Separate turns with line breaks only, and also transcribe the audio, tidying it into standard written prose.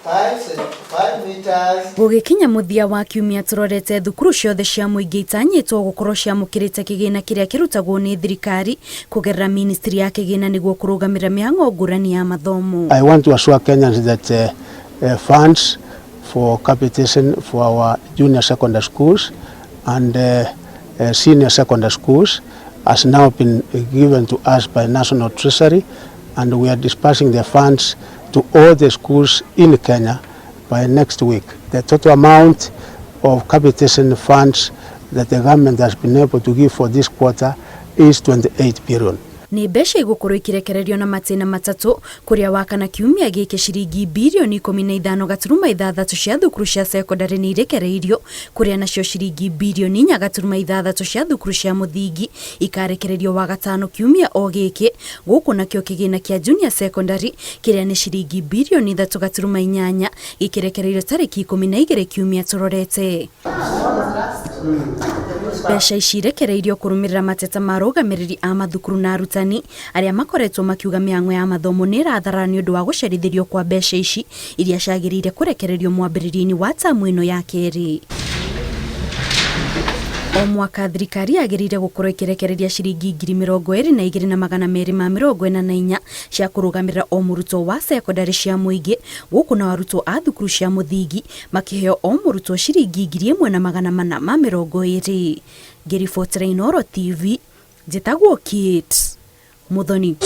5 meters.
Gũgĩkinya mũthia wa kiumia tũrorete thukuru ciothe cia mũingĩ itanyĩtwo gũkorwo ciamũkĩrĩte kĩgĩna kĩrĩa kĩrutagwo nĩ thirikari kũgerera Mĩnĩstrĩ ya kĩgĩna nĩguo kũrũgamĩrĩra mĩhang'o ngũrani ya mathomo.
I want to assure Kenyans that funds for capitation for our junior secondary schools and senior secondary schools has now been given to us by National Treasury, and we are dispersing the funds to all the schools in Kenya by next week. The total amount of capitation funds that the government has been able to give for this quarter is 28 billion.
Nĩ mbeca igũkorwo ikirekererio na matĩna matatũ kũrĩa wakana kiumia gĩkĩ ciringi birioni 15.6 cia thukuru cia cekondarĩ nĩ irekereirio kũrĩa nacio ciringi birioni 4.6 cia thukuru cia mũthingi ikarekererio wagatano kiumia o gĩkĩ gũkũ nakĩo kĩgĩna kĩa junior secondary kĩrĩa nĩ ciringi birioni 3.8 gĩkĩrekereirio tarĩki 12 kiumia tũrorete. Mbeca ici irekereirio kũrũmĩrĩra mateta ma arũgamĩrĩri a mathukuru na arutani arĩa makoretwo makiuga mĩhang'o ya mathomo nĩ ĩrathara nĩ ũndũ wa gũcerithĩrio kwa mbeca ici iria ciagĩrĩire kũrekererio mwambĩrĩrio-inĩ wa tamu ĩno ya kerĩ. O mwaka thirikari yagĩrĩire gũkorwo ĩkĩrekereria ciringi 22,244 cia kũrũgamĩrĩra o mũrutwo wa cekondarĩ cia mũingĩ gũkũ na arutwo a thukuru cia mũthingi makĩheo o mũrutwo ciringi 1,420. Ngĩribotera Inooro TV, njĩtagwo Kate Muthoni.